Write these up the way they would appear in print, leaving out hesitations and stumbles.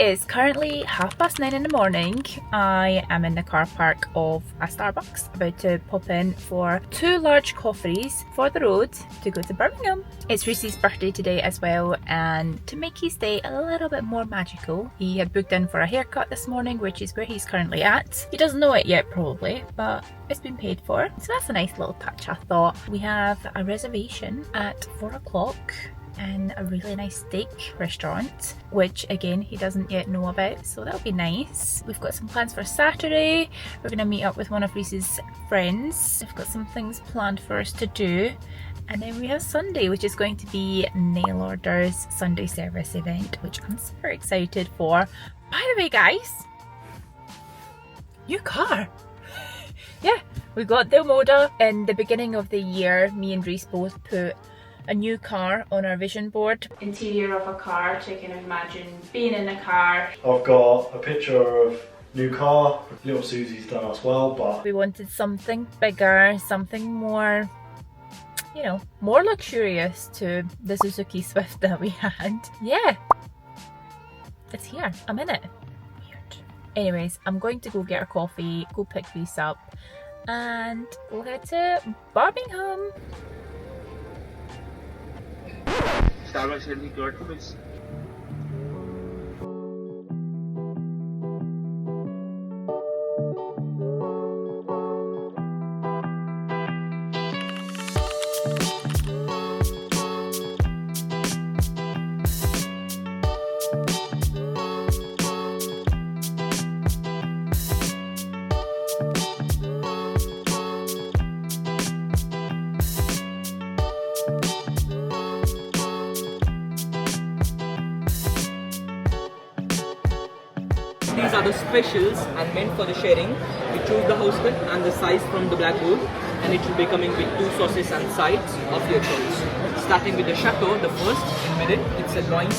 is currently 9:30 in the morning. I am in the car park of a Starbucks, about to pop in for 2 large coffees for the road to go to Birmingham. It's Reece's birthday today as well, and to make his day a little bit more magical, he had booked in for a haircut this morning, which is where he's currently at. He doesn't know it yet probably, but it's been paid for, so that's a nice little touch I thought. We have a reservation at 4 o'clock in a really nice steak restaurant, which again he doesn't yet know about, so that'll be nice. We've got some plans for Saturday. We're going to meet up with one of Reece's friends. We've got some things planned for us to do, and then we have Sunday, which is going to be Nail Order's Sunday service event, which I'm super excited for. By the way guys, new car. Yeah, we got the Moda in the beginning of the year. Me and Reece both put a new car on our vision board. Interior of a car to kind of imagine being in a car. I've got a picture of new car. Little Susie's done as well, but we wanted something bigger, something more, you know, more luxurious to the Suzuki Swift that we had. Yeah, it's here. I'm in it. Weird. Anyways, I'm going to go get our coffee, go pick Reece up, and we'll head to Birmingham. Starbucks healthy documents. These are the specials and meant for the sharing. You choose the house cut and the size from the black book, and it will be coming with 2 sauces and sides of your choice. Starting with the chateau, the first in middle, it's a loin.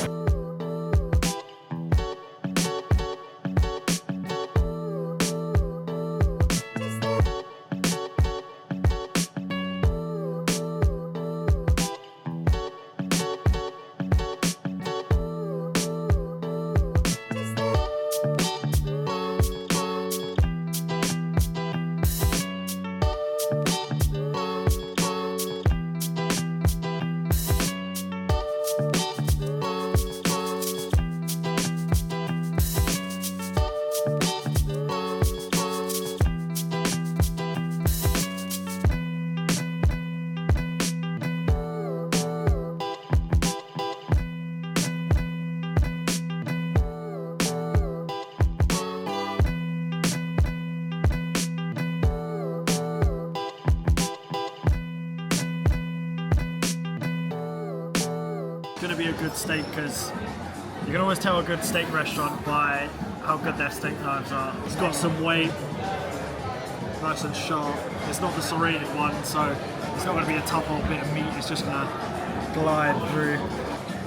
going to be a good steak, because you can always tell a good steak restaurant by how good their steak knives are. It's got some weight, nice and sharp. It's not the serrated one, so it's not going to be a tough old bit of meat. It's just going to glide through.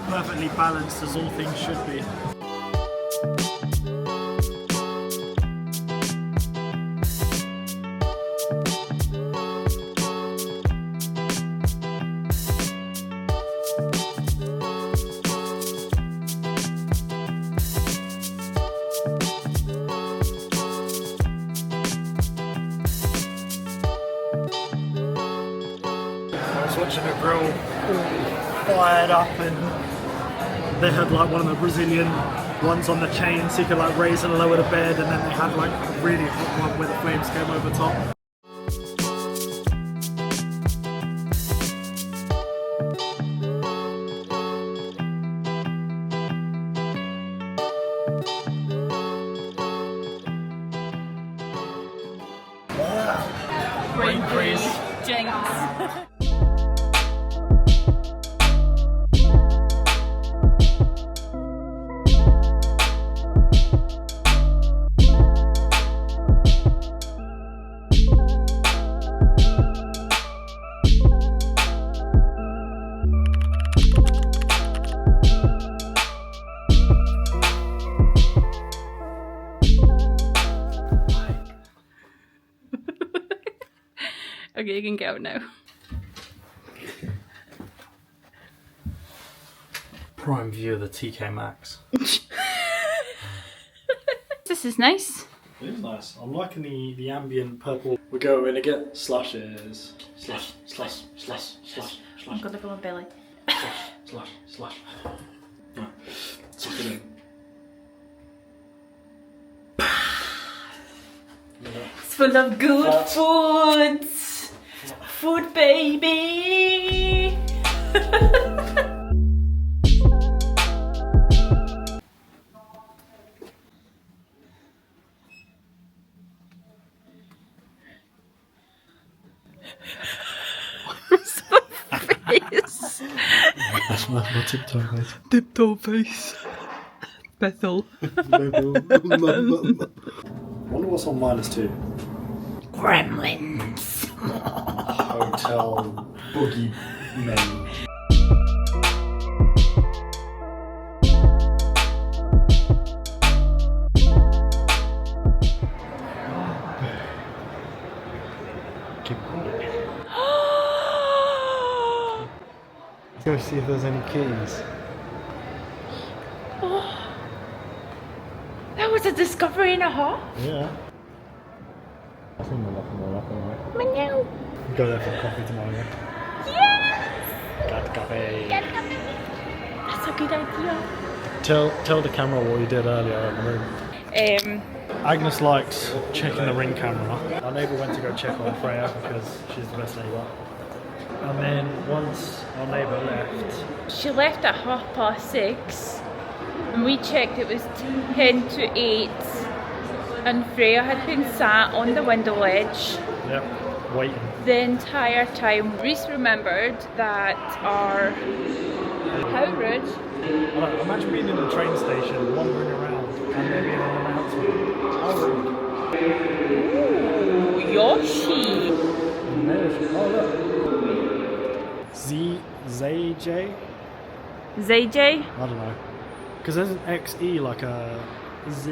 Perfectly balanced, as all things should be. Watching a grill all fired up, and they had like one of the Brazilian ones on the chain, so you could like raise and lower the bed, and then they had like a really hot one where the flames came over top. Brain freeze. Jinx. Okay, you can go now. Prime view of the TK Maxx. this is nice. It is nice. I'm liking the ambient purple. We go in again. Slushes. Slush, slush, slush, slush, I'm slush. gonna go on belly. Slush, slush, slush. Yeah. Suck it in. It's full of good food. Food, baby. Face. That's my tiptoe face. Tiptoe face. Bethel. Wonder what's on -2. Gremlins. Hotel boogie men. Let's go see if there's any keys. Oh, that was a discovery and a half. Yeah. I think we're locking all up anyway. Meow. Go there for coffee tomorrow. Yes. Got coffee. That's a good idea. Tell the camera what you did earlier in the room. Agnes likes checking the ring camera. Our neighbour went to go check on Freya because she's the best neighbour. And then once our neighbour left, She left at 6:30, and we checked. It was 10 to 8, and Freya had been sat on the window ledge yep, waiting. the entire time. Reece remembered that our... How rude. Imagine being in a train station, wandering around, and there being an announcement. How rude. Ooh, Yoshi. And there she, oh look. ZJ? ZJ? I don't know. Because there's an XE like a Z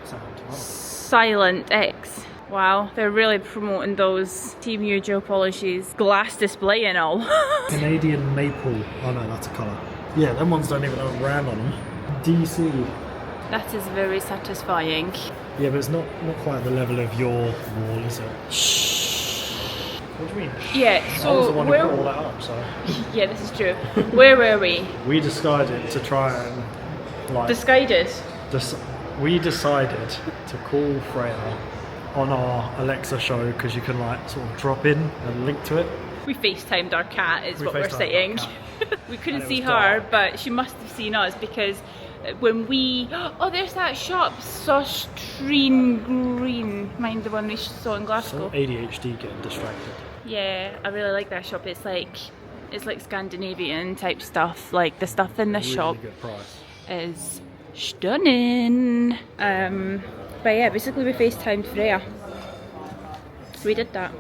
sound. I don't know. Silent X. Wow, they're really promoting those Team U gel polishes, glass display and all. Canadian maple. Oh no, that's a colour. Yeah, them ones don't even have a brand on them. DC. That is very satisfying. Yeah, but it's not quite the level of your wall, is it? Shh. What do you mean? Yeah, I was so the one who where... put all that up, so. Yeah, this is true. Where were we? We decided to try and like. Disguided. We decided to call Freya on our Alexa show because you can like sort of drop in and link to it. We FaceTimed our cat is what we're FaceTimed saying. our cat. We couldn't And it see was her, dark. but she must have seen us because when we... Oh, there's that shop, Sostrine Green. Mind the one we saw in So Glasgow. ADHD getting distracted. Yeah, I really like that shop. It's like Scandinavian type stuff. Like the stuff in the Really shop good price. is stunning. But yeah, basically we FaceTimed Freya. We did that.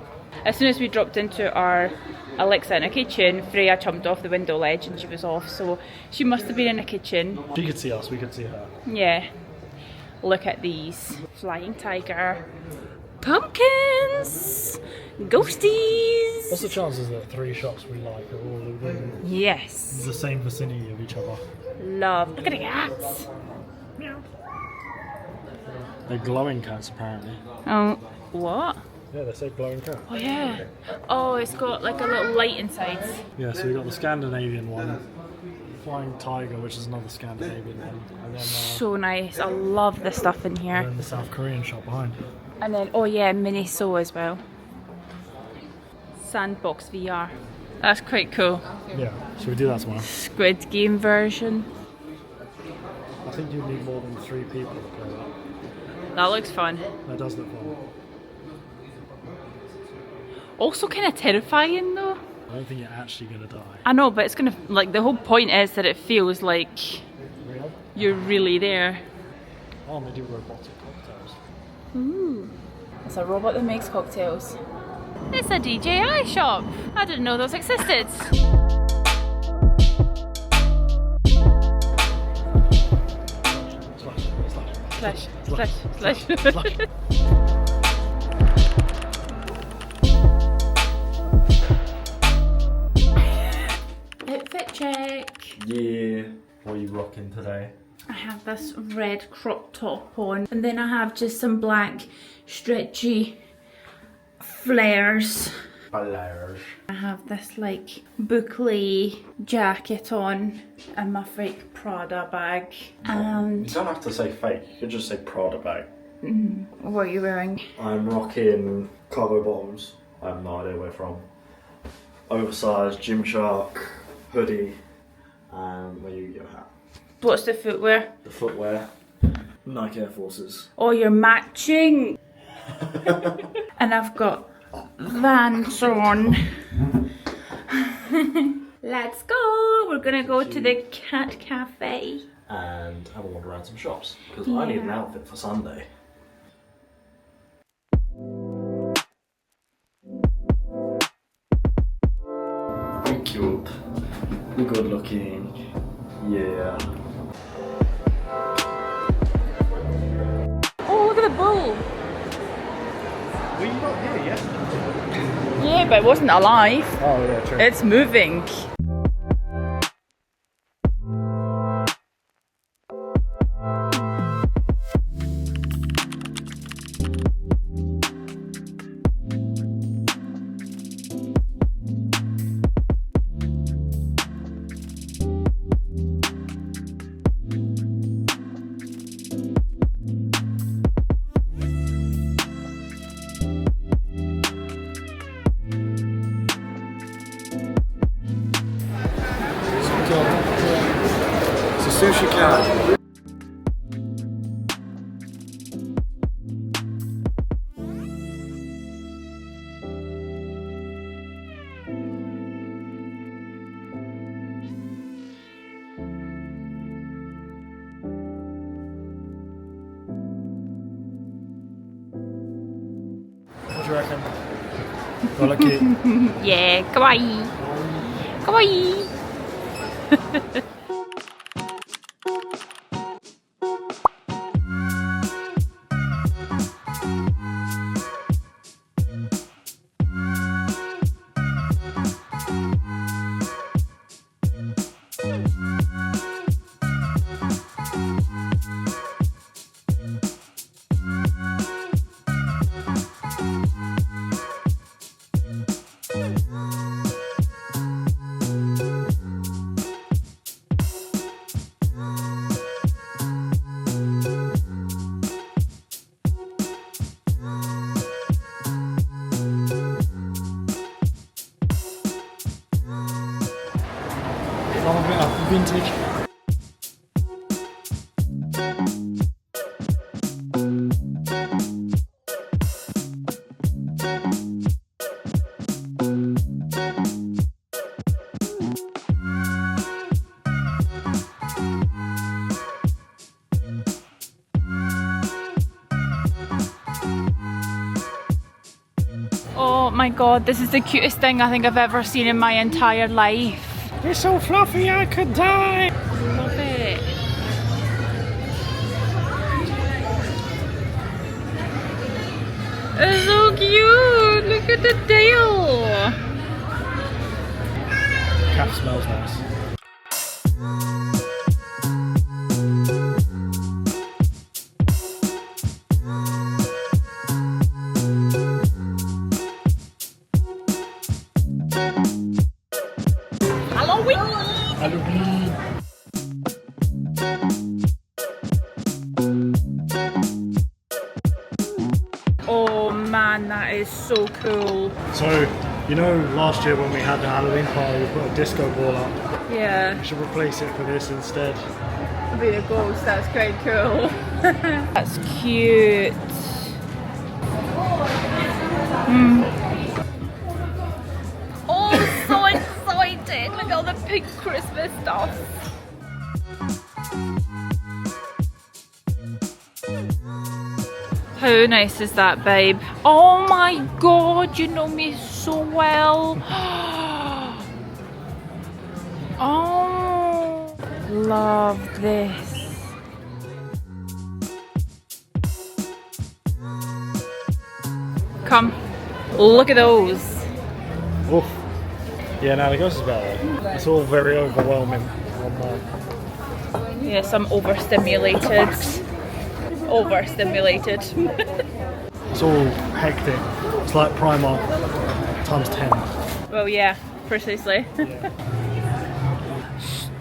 As soon as we dropped into our Alexa in a kitchen, Freya jumped off the window ledge and she was off. So she must have been in a kitchen. She could see us, we could see her. Yeah. Look at these. Flying tiger. Pumpkins! Ghosties! What's the chances that 3 shops we like are all in Yes. the same vicinity of each other? Love. Look at the cats. They're glowing cats apparently. Oh, what? Yeah, they say glowing cat. Oh yeah. Oh, it's got like a little light inside. Yeah, so we got the Scandinavian one, Flying Tiger, which is another Scandinavian one, and then, So nice. I love the stuff in and here. then the South Korean shop behind. And then, oh yeah, mini so as well. Sandbox VR. That's quite cool. Yeah, should we do that tomorrow? Squid Game version. I think you need more than 3 people to play that. That looks fun. That does look fun. Also kind of terrifying though. I don't think you're actually gonna die. I know, but it's gonna, like, the whole point is that it feels like Real? you're really there. Oh, and they do robotic cocktails. Ooh. It's a robot that makes cocktails. It's a DJI shop. I didn't know those existed. Slash. Slash. Outfit check. Yeah. What are you rocking today? I have this red crop top on, and then I have just some black stretchy flares. I have this like boucle jacket on and my fake Prada bag. And you don't have to say fake, you could just say Prada bag. What are you wearing? I'm rocking cargo bottoms, I have no idea where from. Oversized Gymshark hoodie, and where you get your hat. What's the footwear? The footwear, Nike Air Forces. Oh, you're matching. And I've got Vans on. Let's go. We're gonna go to the cat cafe and have a wander around some shops because I need an outfit for Sunday. Very cute, good looking, yeah. Oh, look at the bull. Were you not here yesterday? Yeah, but it wasn't alive. Oh yeah, true. It's moving. It's a sushi cat. What do you reckon? Oh, look it. Yeah, kawaii. Kawaii. Love a bit of vintage. Oh my god, this is the cutest thing I think I've ever seen in my entire life. You're so fluffy, I could die. Love it. It's so cute. Look at the tail. Cat smells nice. Halloween. Oh man, that is so cool. So, you know last year when we had the Halloween party, we put a disco ball up. Yeah. We should replace it for this instead. Be the ghost, that's quite cool. That's cute. Oh, so excited! Look at all the pink Christmas stuff. How nice is that, babe? Oh my god, you know me so well. Oh, love this. Come, look at those. Oof. Yeah, no, the ghost is better. It's all very overwhelming. Yes, I'm overstimulated. Overstimulated. It's all hectic. It's like Primark times 10. Well, yeah, precisely.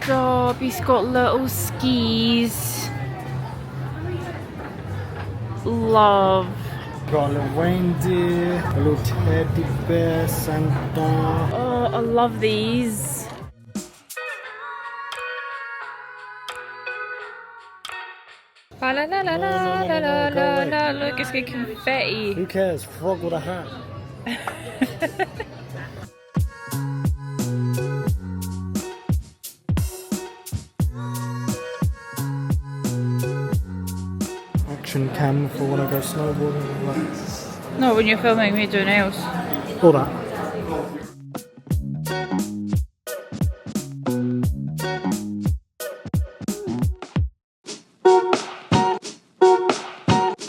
Stop, he's got little skis. Love. Got a little reindeer, a little teddy bear, Santa. Oh, I love these. La la la la la la la la la. Look, it's got confetti. Who cares? Frog with a hat. Action cam for when I go snowboarding. No, when you're filming me doing nails. All that.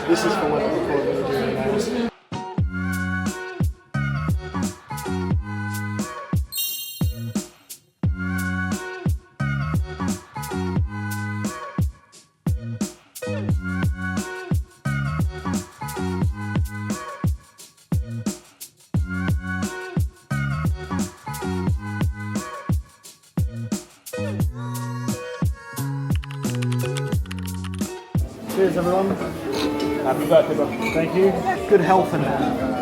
This is for when I'm recording doing nails. Cheers everyone. Happy birthday, bro. Thank you. Good health and that.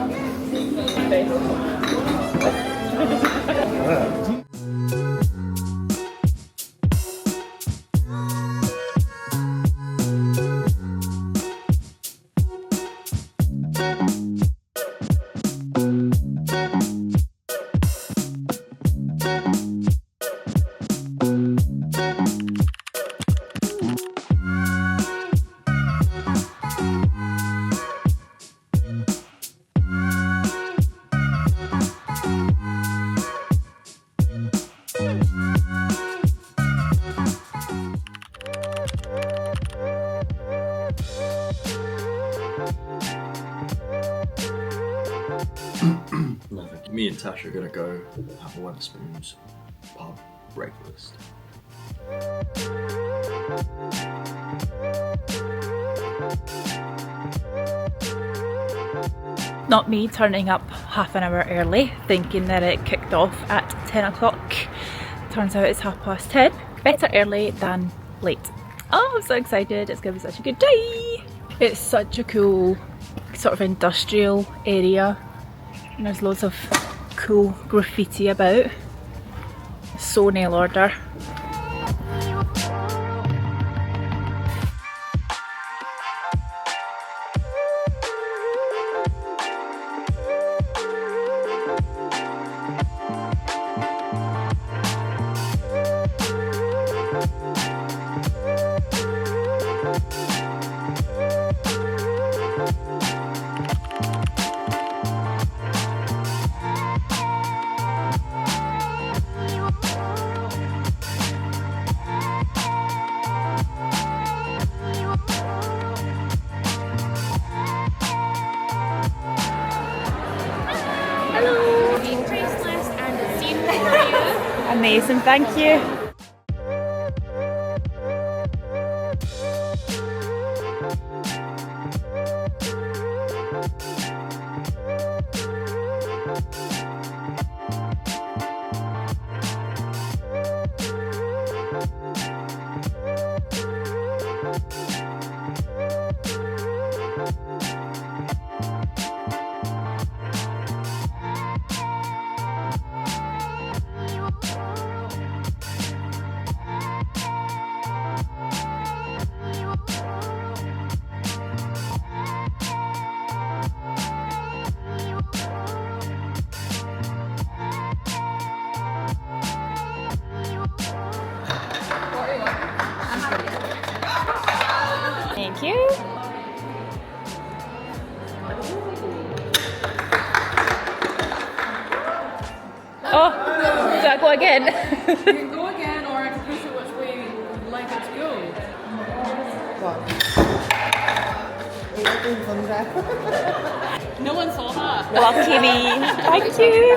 Me and Tash are gonna go have a Wetherspoons pub breakfast. Not me turning up half an hour early thinking that it kicked off at 10 o'clock. Turns out it's 10:30. Better early than late. Oh, I'm so excited. It's gonna be such a good day. It's such a cool sort of industrial area. And there's loads of cool graffiti about. So nail order. Amazing, thank you. Thank you. Oh, do I go again? You can go again, or I can push it which way you'd like it to go. No one saw that. Lucky me. Thank you.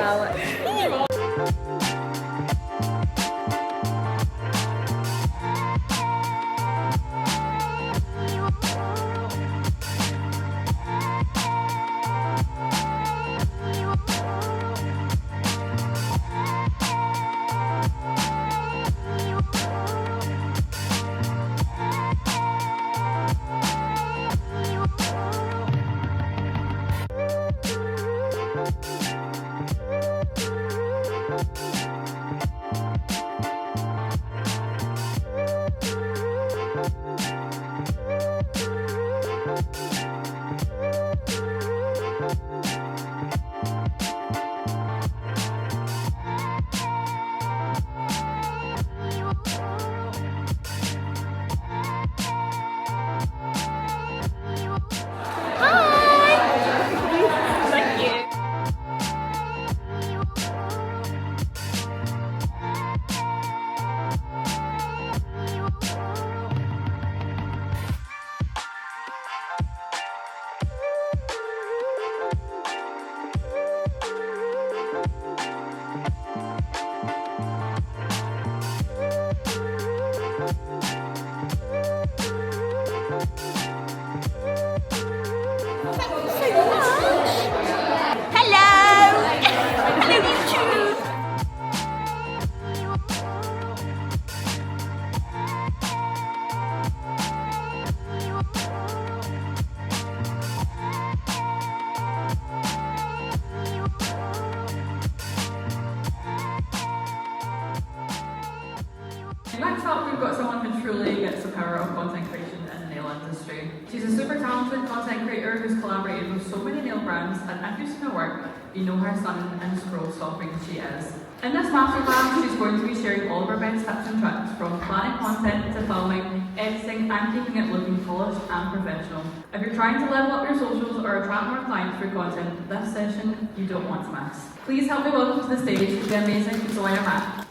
Next up, we've got someone who truly gets the power of content creation in the nail industry. She's a super talented content creator who's collaborated with so many nail brands, and if you've seen her work, you know how stunning and scroll-stopping she is. In this masterclass, she's going to be sharing all of her best tips and tricks, from planning content to filming, editing, and keeping it looking polished and professional. If you're trying to level up your socials or attract more clients through content, this session you don't want to miss. Please help me welcome to the stage the amazing Zoya Matt.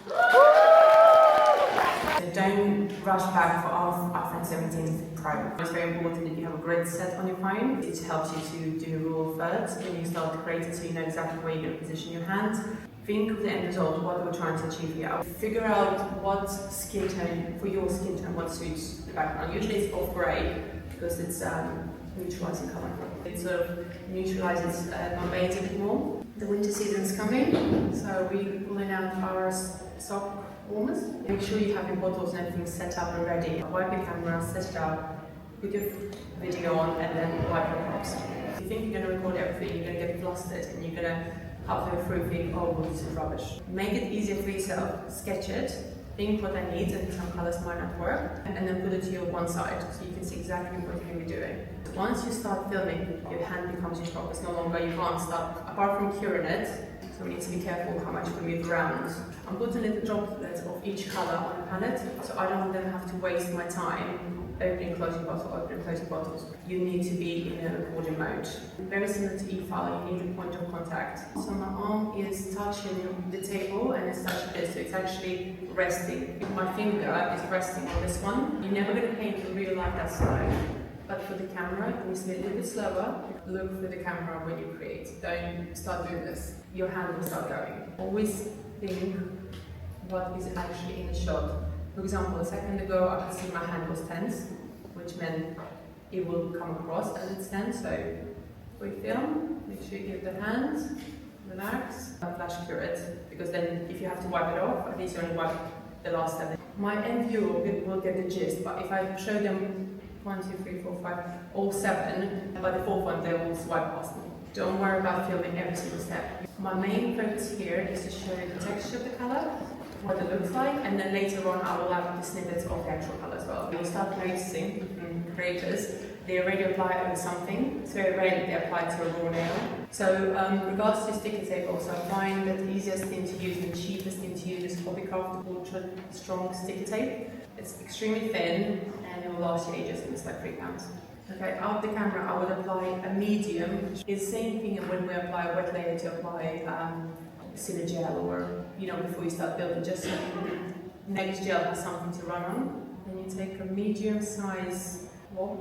Don't rush back for our iPhone 17 Pro. It's very important that you have a grid set on your phone. It helps you to do rule of thirds when you start creating, so you know exactly where you're going to position your hand. Think of the end result, what we're trying to achieve here. Figure out what skin tone, for your skin tone, what suits the background. Usually it's off grey because it's neutralising colour. It sort of neutralises my veins a bit more. The winter season is coming, so we're pulling out our sock warmers. Make sure you have your bottles and everything set up and ready. Wipe your camera, set it up, put your video on, and then wipe your props. If you think you're going to record everything, you're going to get flustered and you're going to halfway through think, oh, well, this is rubbish. Make it easier for yourself. Sketch it, think what I need, and some colours might not work, and then put it to your one side so you can see exactly what you're going to be doing. Once you start filming, your hand becomes your prop. It's no longer, you can't start, apart from curing it, so we need to be careful how much we move around. I'm putting little droplets of each colour on the palette, so I don't then have to waste my time opening, closing bottle, opening, closing bottles. You need to be in a recording mode. Very similar to e-file, you need a point of contact. So my arm is touching the table and it's touching this, so it's actually resting. My finger is resting on this one. You're never going to paint in real life that slow. But for the camera, it needs to be a little bit slower. Look for the camera when you create. Don't start doing this. Your hand will start going. Always think what is actually in the shot. For example, a second ago I could see my hand was tense, which meant it will come across as it's tense. So we film, make sure you give the hand, relax, and flash cure it. Because then if you have to wipe it off, at least you only wipe the last step. My end viewer will get the gist, but if I show them 1, 2, 3, 4, 5, all 7, by the fourth one they will swipe past me. Don't worry about filming every single step. My main focus here is to show you the texture of the colour, what it looks like, and then later on I will have the snippets of the actual colour as well. You'll start noticing creators, they already apply it on something. It's very rare that they apply it to a raw nail. So in regards to sticker tape also, I find that the easiest thing to use and the cheapest thing to use is Hobbycraft Ultra Strong Sticker Tape. It's extremely thin and it will last you ages, and it's like £3. Okay, out of the camera I would apply a medium. It's the same thing when we apply a wet layer to apply Cine gel, or before you start building, just so the next gel has something to run on. Then you take a medium size wok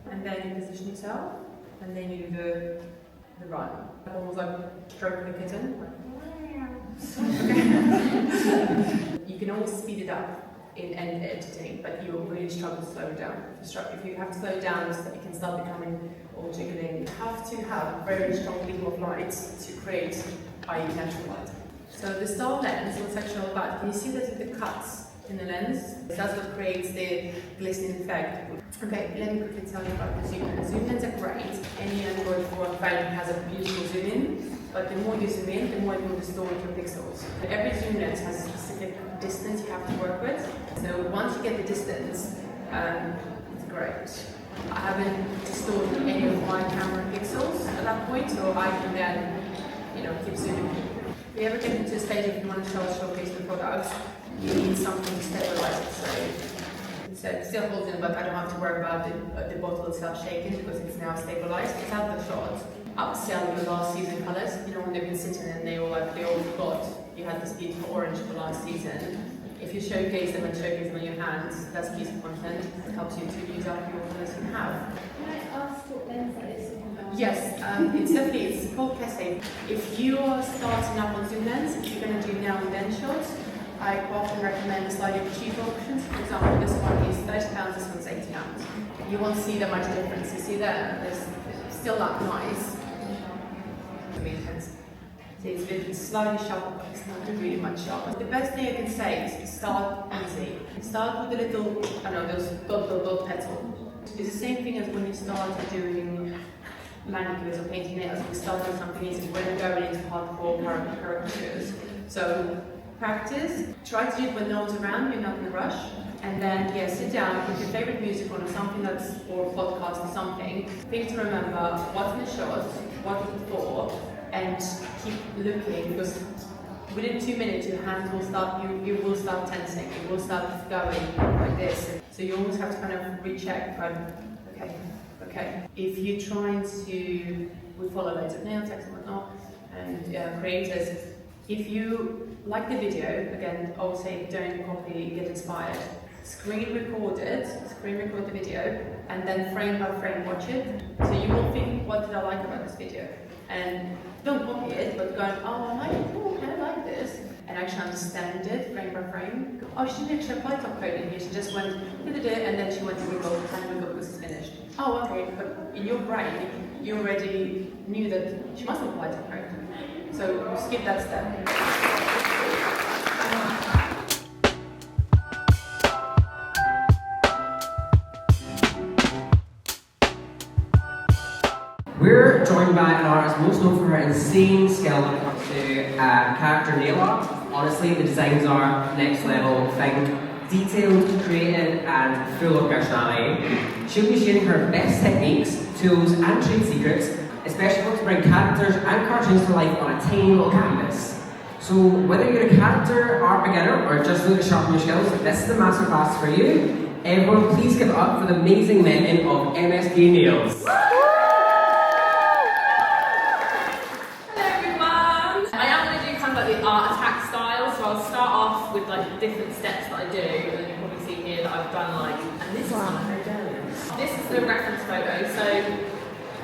and then you position yourself and then you do the run. Almost like stroking a kitten. Okay. You can always speed it up in end editing, but you will really struggle to slow it down. If you have to slow it down, it can start becoming all jiggling. You have to have a very strong beam of light to create natural light. So the star lens, what's actually all about, can you see that the cuts in the lens? That's what creates the glistening effect. Okay, let me quickly tell you about the zoom lens. Zoom lens are great. Any Android phone has a beautiful zoom in, but the more you zoom in, the more it will distort your pixels. Every zoom lens has a specific distance you have to work with. So once you get the distance, it's great. I haven't distorted any of my camera pixels at that point, so I can then keep zooming. If you ever get into a stage if you want to showcase the products, you need something to stabilize it. So it still holds in, but I don't have to worry about the bottle itself shaking because it's now stabilized. It's out the shot. Upsell your last season colours. When they've been sitting and they all forgot you had this beautiful orange for last season. If you showcase them and showcase them on your hands, that's a piece of content. It helps you to use up your colours you have. Can I ask what lens that is? Yes, it's called Cassette. If you are starting up on zoom lens, if you're going to do now and then shots, I often recommend slightly cheaper options. For example, this one is £30, this one's £80. You won't see that much difference. You see there, there's still that nice. It's slightly sharper, but it's not really much sharper. The best thing I can say is start easy. Start with a little, those dot petal. It's the same thing as when you start doing manicures or painting nails. We start with something easy. We're going into hardcore caricatures. So practice. Try to do it when no one's around, you're not in a rush. And then, yeah, sit down, put your favorite music on or something or a podcast or something. Think to remember what's in the shot, what is it for, and keep looking, because within 2 minutes your hands will start, you will start tensing, you will start going like this. So you almost have to kind of recheck, okay. If you're trying to, we follow loads of nail techs and whatnot, and creators, if you like the video, again, I would say don't copy, get inspired. Screen record the video, and then frame by frame watch it. So you will think, what did I like about this video? And don't copy it, but go, oh, I like it, oh, I like this. And actually understand it frame by frame. Oh, she didn't actually apply top coat in here, she just went, and then she went to wiggle, and wiggle because it's finished. Oh, okay, but in your brain, you already knew that she must apply top coat. So skip that step. We're joined by an artist most known for her insane skill when it comes to character nail art. Honestly, the designs are next level. Think detailed, creative, and full of personality. She'll be sharing her best techniques, tools, and trade secrets, especially how to bring characters and cartoons to life on a tiny little canvas. So, whether you're a character art beginner or just looking to sharpen your skills, this is the masterclass for you. Everyone, please give it up for the amazing Megan of MSD Nails. Art attack style, so I'll start off with like different steps that I do, and then you'll probably see here that I've done like, and this is one I made earlier. This is the reference photo, so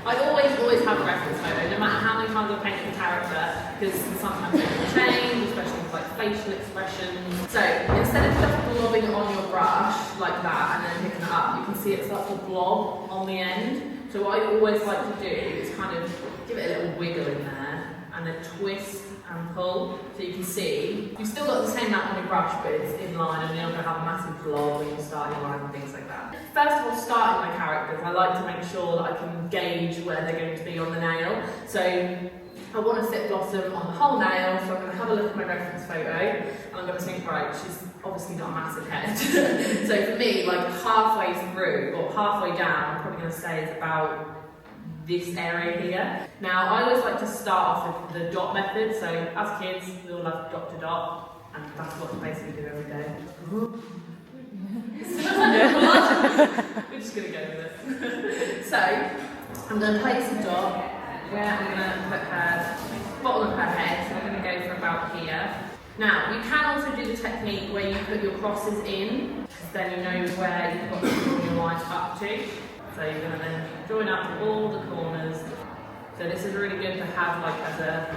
I always have a reference photo, no matter how many times I paint the character, because sometimes it will change, especially with like facial expressions. So instead of just blobbing it on your brush like that and then picking it up, you can see it starts to blob on the end. So what I always like to do is kind of give it a little wiggle in there, and then twist and pull, so you can see you've still got the same amount on your brush, but it's in line, and you're not going to have a massive blob when you start your line and things like that. First of all, starting my characters, I like to make sure that I can gauge where they're going to be on the nail. So I want a thick blossom on the whole nail, so I'm going to have a look at my reference photo, and I'm going to think, right, she's obviously got a massive head. So for me, like halfway through or halfway down, I'm probably going to say it's about this area here. Now, I always like to start off with the dot method. So as kids, we all love dot to dot, and that's what we basically do every day. We're just gonna go with it. So I'm gonna place a dot where I'm gonna put her bottom of her head. So I'm gonna go for about here. Now, you can also do the technique where you put your crosses in, because then you know where you've got to draw your lines up to. So you're going to then join up all the corners. So this is really good to have like as a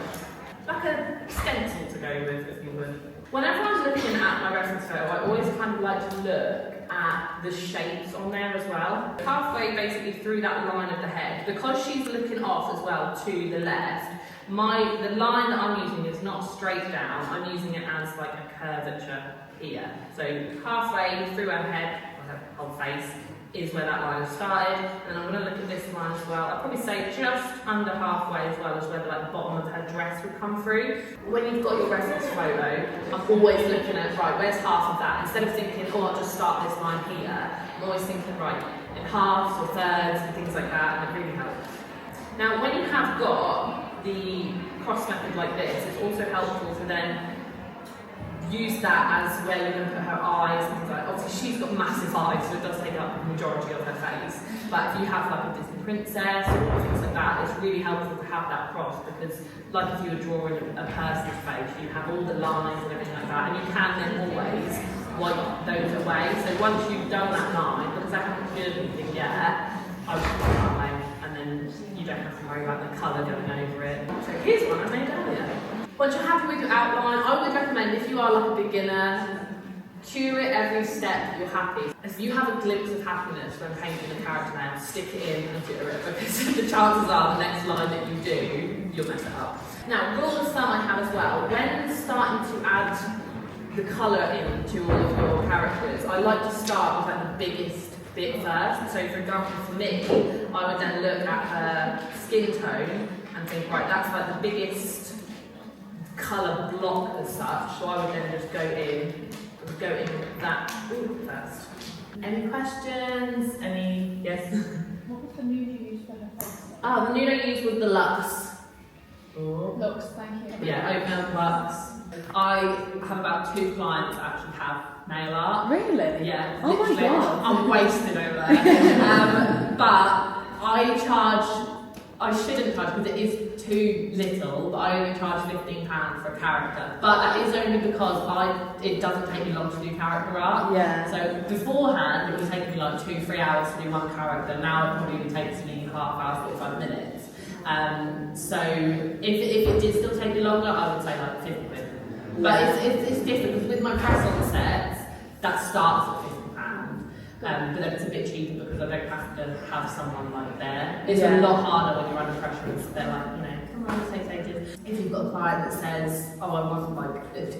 stencil to go with, if you would. Whenever I'm looking at my reference photo, I always kind of like to look at the shapes on there as well. Halfway basically through that line of the head, because she's looking off as well to the left, the line that I'm using is not straight down, I'm using it as like a curvature here. So halfway through her head, or her whole face, is where that line has started, and I'm going to look at this line as well. I'd probably say just under halfway as well as where like the bottom of her dress would come through. When you've got your reference photo, I'm always looking at, right, where's half of that? Instead of thinking, oh, I'll just start this line here, I'm always thinking, right, in halves or thirds and things like that, and it really helps. Now, when you have got the cross method like this, it's also helpful to then use that as where you're going to put her eyes and things like that. Obviously she's got massive eyes, so it does take up the majority of her face. But if you have like a Disney princess or things like that, it's really helpful to have that cross, because like if you were drawing a person's face, you have all the lines and everything like that, and you can then always wipe those away. So once you've done that line, because I haven't done anything yet, I would put it that way, and then you don't have to worry about the colour going over it. So here's one I made earlier. Once you're happy with your outline, I would recommend, if you are like a beginner, cue it every step you're happy. If you have a glimpse of happiness when painting a character nail, stick it in and cure it, because the chances are the next line that you do, you'll mess it up. Now, rule of thumb I have as well, when starting to add the colour into all of your characters, I like to start with like the biggest bit first. So for example, for me, I would then look at her skin tone and think, right, that's like the biggest colour block as such, so I would then just go in that first. Any questions? Any, yes? What was the nude you used for her face? Oh, the nude I used was the Luxe. Looks, thank you. Yeah, Open Luxe. I have about 2 clients that actually have nail art. Really? Yeah. Oh my literally. God. I'm wasted over there. But I shouldn't charge because it is too little, but I only charge £15 for a character. But that is only because it doesn't take me long to do character art. Yeah. So beforehand, it would take me like 2-3 hours to do one character. Now it probably only takes me half hour, 45 minutes. So if it did still take me longer, I would say like 50 quid. But it's different because with my press-on sets, that starts at £50. But then it's a bit cheaper because I don't have to have someone like there. It's a lot harder when you're under pressure. They're like, come on, it takes ages. If you've got a client that says, I want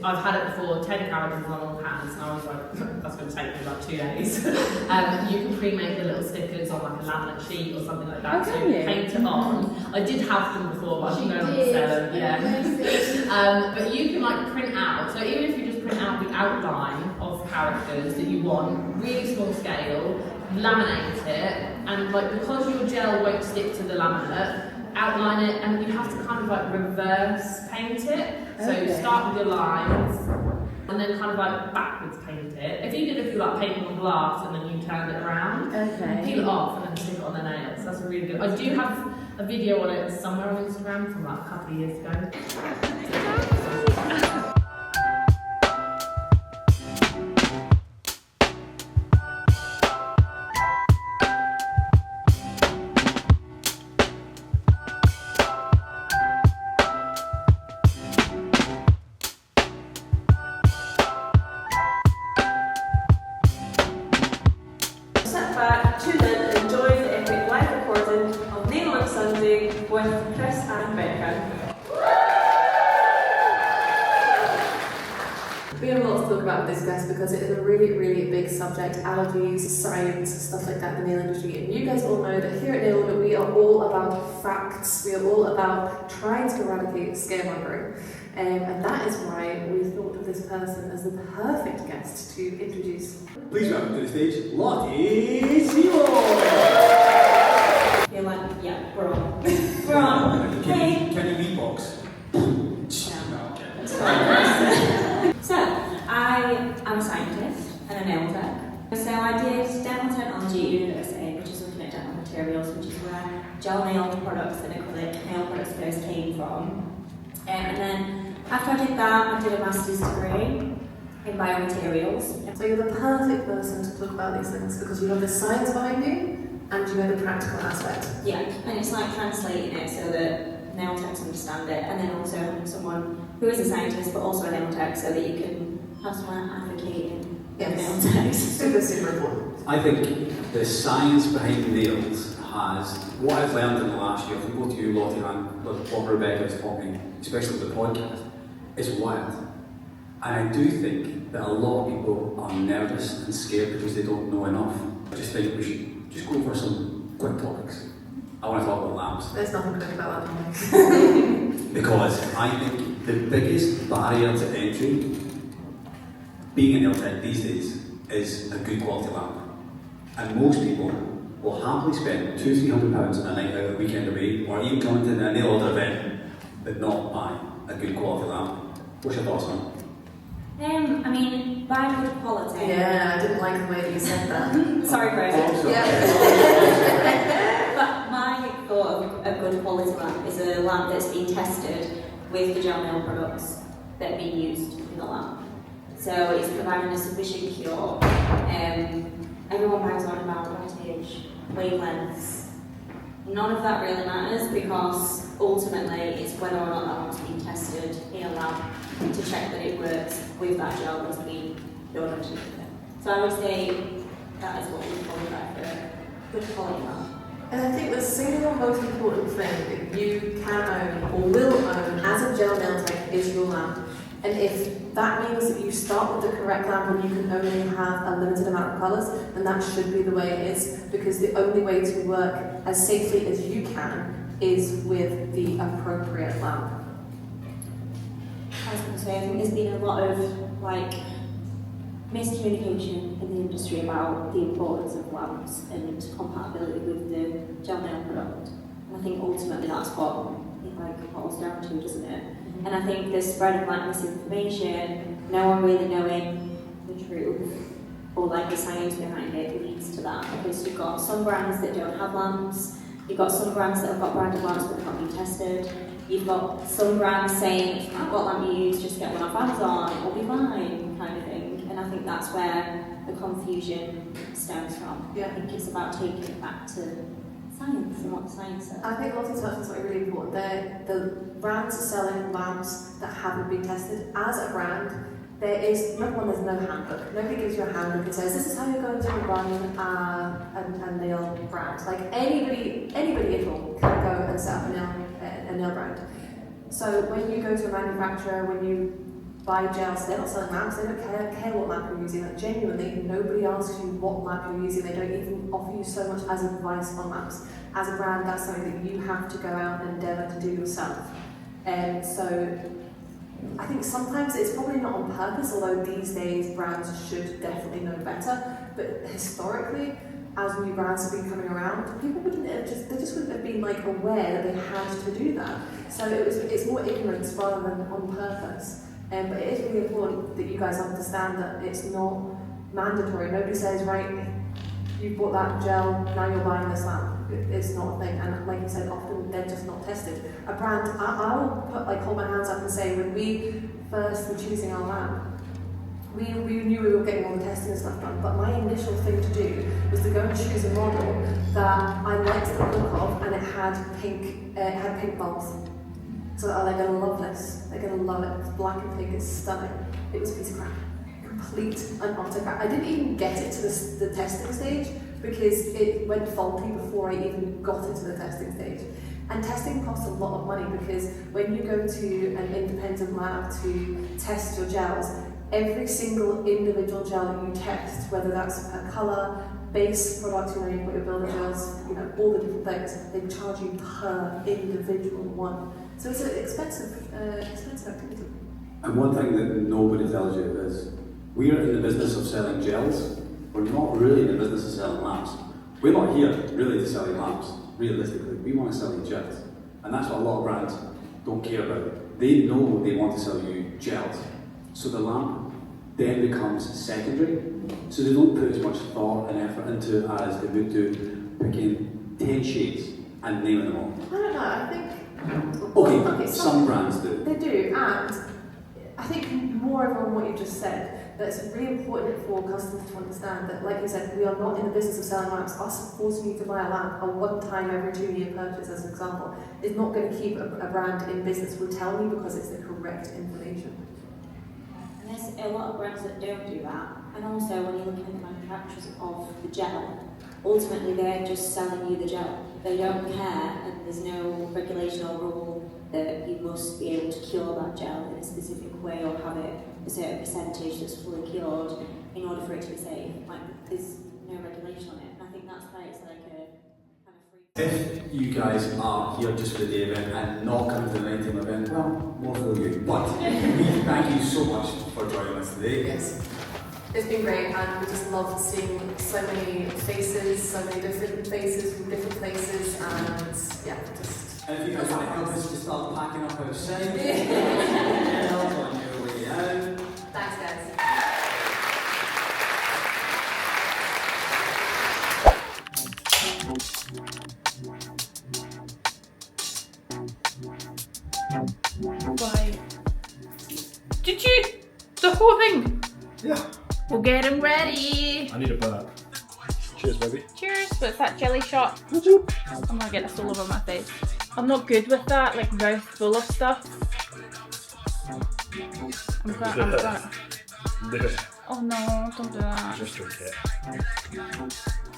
I've had it before, 10 characters on all hands, and I was like, that's going to take me like 2 days. You can pre-make the little stickers on like a laminate sheet or something like that. So you paint it on. I did have them before, but I'm going to sell them. Yeah. But you can like print out. So even if you just print out the outline of characters that you want, really small scale, laminate it, and like because your gel won't stick to the laminate, outline it, and you have to kind of like reverse paint it. So start with your lines, and then kind of like backwards paint it. If you like painting on glass and then you turn it around, peel it off and then stick it on the nails. That's a really good. I do have a video on it somewhere on Instagram from like a couple of years ago. With Chris and Becca. We have a lot to talk about with this guest because it is a really, really big subject. Allergies, science, stuff like that in the nail industry. And you guys all know that here at Nail that we are all about facts. We are all about trying to eradicate scaremongering. And that is why we thought of this person as the perfect guest to introduce. Please welcome to the stage, Lottie Seymour! You're like, yeah, we're on. We're on. Hey. Can you beatbox? So, I am a scientist and a nail tech. So I did dental technology at university, which is looking at dental materials, which is where gel nail products and acrylic nail products first came from. And then after I did that, I did a master's degree in biomaterials. So you're the perfect person to talk about these things because you have the science behind you and you know the practical aspect. Yeah, and it's like translating it so that nail techs understand it, and then also having someone who is a scientist but also a nail tech so that you can have someone advocating nail techs. Super, super important. I think the science behind nails has, what I've learned in the last year, from both you, Lottie, and what Rebecca is talking, especially with the podcast, is wild. And I do think that a lot of people are nervous and scared because they don't know enough. I just think we should just go for some quick topics. I want to talk about lamps. There's nothing quick about that. Because I think the biggest barrier to entry, being a nail tech these days, is a good quality lamp. And most people will happily spend £200-300 a night out, a weekend away, or even coming to a nail order event, but not buy a good quality lamp. What's your thoughts on it? I mean, buy good quality. Yeah, I didn't like the way that you said that. Sorry, Grace. Yeah. But my thought of a good quality lamp is a lamp that's been tested with the gel nail products that are being used in the lamp. So it's providing a sufficient cure. Everyone bangs on about wattage, wavelengths. None of that really matters because ultimately it's whether or not that lamp's been tested in a lab to check that it works with that gel that's been done underneath it. So I would say that is what we qualify for a good quality lamp. And I think the single most important thing that you can own or will own as a gel nail tech is your lamp. And if that means that you start with the correct lamp and you can only have a limited amount of colours, then that should be the way it is, because the only way to work as safely as you can is with the appropriate lamp. I was going to say, I think there's been a lot of like miscommunication in the industry about the importance of lamps and compatibility with the gel nail product. And I think ultimately that's what it like boils down to, doesn't it? And I think the spread of like misinformation, no one really knowing the truth or like the science behind it leads to that, because you've got some brands that don't have lamps, you've got some brands that have got branded lamps but not been tested, you've got some brands saying if you haven't got lamp you use, just get one off Amazon, it'll be fine, kind of thing. And I think that's where the confusion stems from. Yeah. I think it's about taking it back to science and what the science says. I think Lottie touched on something really important. The brands are selling lamps that haven't been tested. As a brand, there's no handbook. Nobody gives you a handbook and says, this is how you're going to run a nail brand. Like anybody at all can go and set up a nail brand. So when you go to a manufacturer, when you buy gels, they're not selling lamps, they don't care what lamp you're using. Like genuinely, nobody asks you what lamp you're using, they don't even offer you so much as advice on lamps. As a brand, that's something that you have to go out and endeavour to do yourself. And so I think sometimes it's probably not on purpose, although these days brands should definitely know better, but historically, as new brands have been coming around, people wouldn't have been like aware that they had to do that. So it's more ignorance rather than on purpose. But it is really important that you guys understand that it's not mandatory. Nobody says, right, you bought that gel, now you're buying this lamp. It's not a thing. And like you said, often they're just not tested. A brand, I'll hold my hands up and say, when we first were choosing our lamp, we knew we were getting all the testing and stuff done, but my initial thing to do was to go and choose a model that I liked the look of, and it had pink bulbs. So they're going to love this. They're going to love it. It's black and pink. It's stunning. It was a piece of crap. Complete and utter crap. I didn't even get it to the testing stage because it went faulty before I even got it to the testing stage. And testing costs a lot of money because when you go to an independent lab to test your gels, every single individual gel that you test, whether that's a colour, base product, you put your builder gels, all the different things, they charge you per individual one. So it's an expensive activity. And one thing that nobody tells you is, we are in the business of selling gels. We're not really in the business of selling lamps. We're not here really to sell you lamps, realistically. We want to sell you gels. And that's what a lot of brands don't care about. They know they want to sell you gels. So the lamp then becomes secondary. So they don't put as much thought and effort into it as they would do picking 10 shades and naming them all. I don't know, I think... Okay, some brands do. They do, and I think moreover on what you just said, that it's really important for customers to understand that, like you said, we are not in the business of selling lamps. Us forcing you to buy a lamp, a one-time every 2-year purchase as an example, is not going to keep a brand in business. We're telling you because it's the correct information. And there's a lot of brands that don't do that. And also when you're looking at the manufacturers of the gel, ultimately they're just selling you the gel. They don't care, and there's no regulation or rule that you must be able to cure that gel in a specific way or have it a certain percentage that's fully cured in order for it to be safe. Like, there's no regulation on it. And I think that's why it's like a kind of free. If you guys are here just for the day event and not coming to the night team event, well, more for you. But we thank you so much for joining us today. Yes. It's been great, and we just loved seeing so many faces, so many different faces from different places, and yeah, just... And if you guys want to help us to start packing up outside, on your way out. Thanks, guys. Bye. Did you? The whole thing? Yeah. We'll get him ready. I need a burp. Cheers, baby. Cheers. What's that jelly shot? I'm gonna get this all over my face. I'm not good with that, like mouth full of stuff. I'm gonna. Do it. Oh no, don't do that. Just drink it.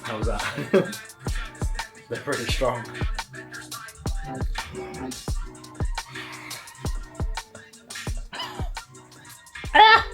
How was that? They're pretty strong. Ah!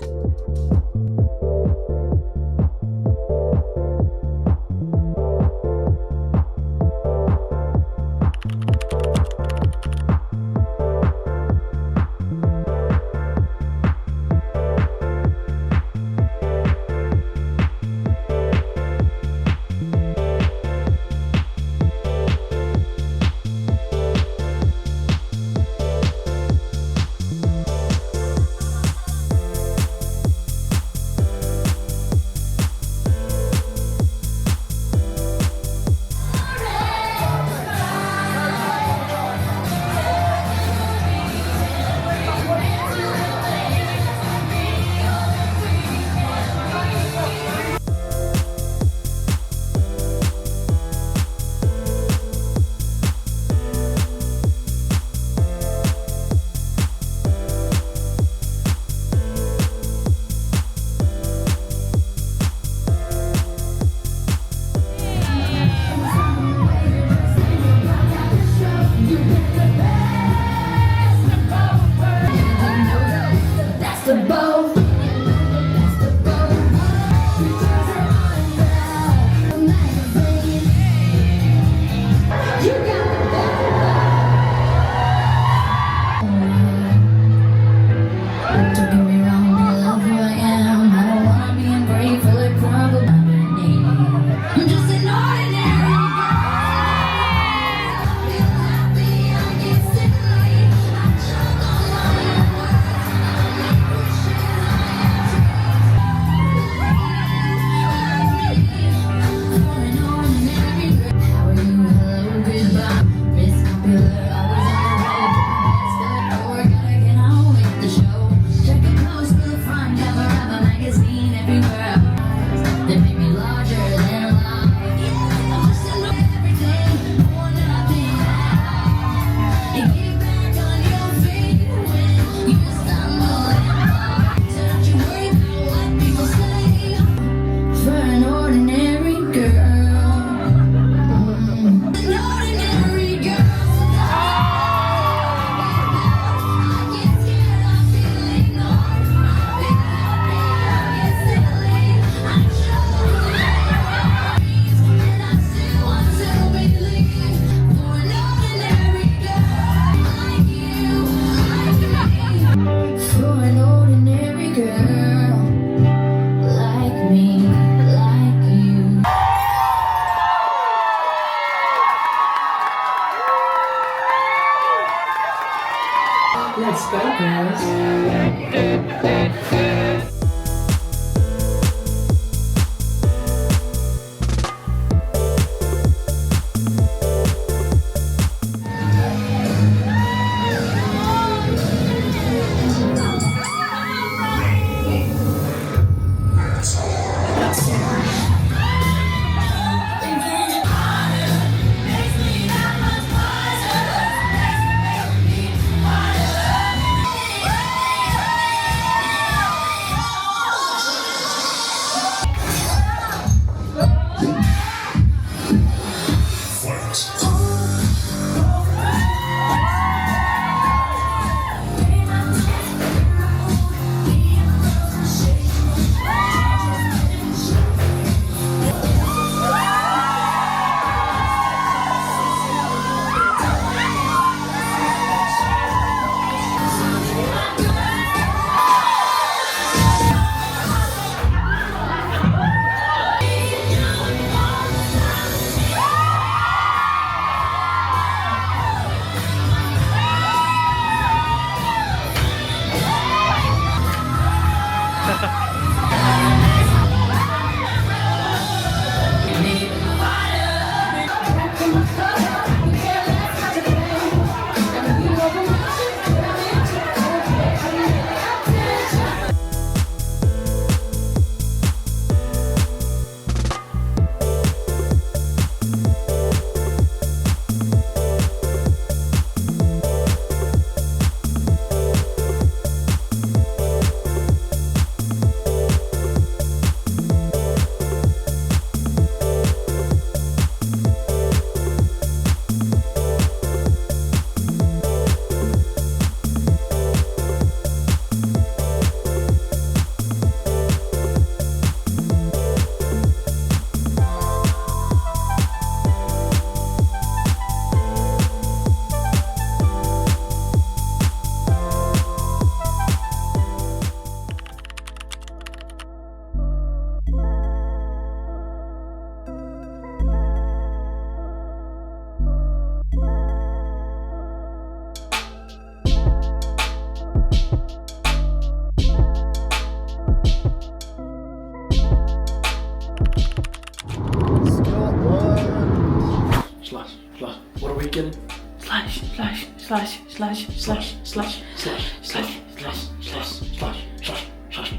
slash, slash, slash, slash, slash, slash, slash, slash, slash, slash, slash.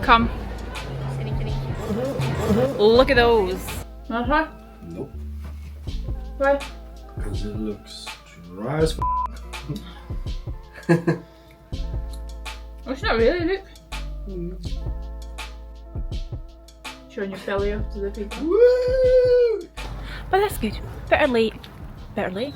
Come. Look at those. Wanna try? Nope. Why? Because it looks dry as Oh, it's not really, look. Showing your failure to the people. Woo! But that's good. Better late. Better late.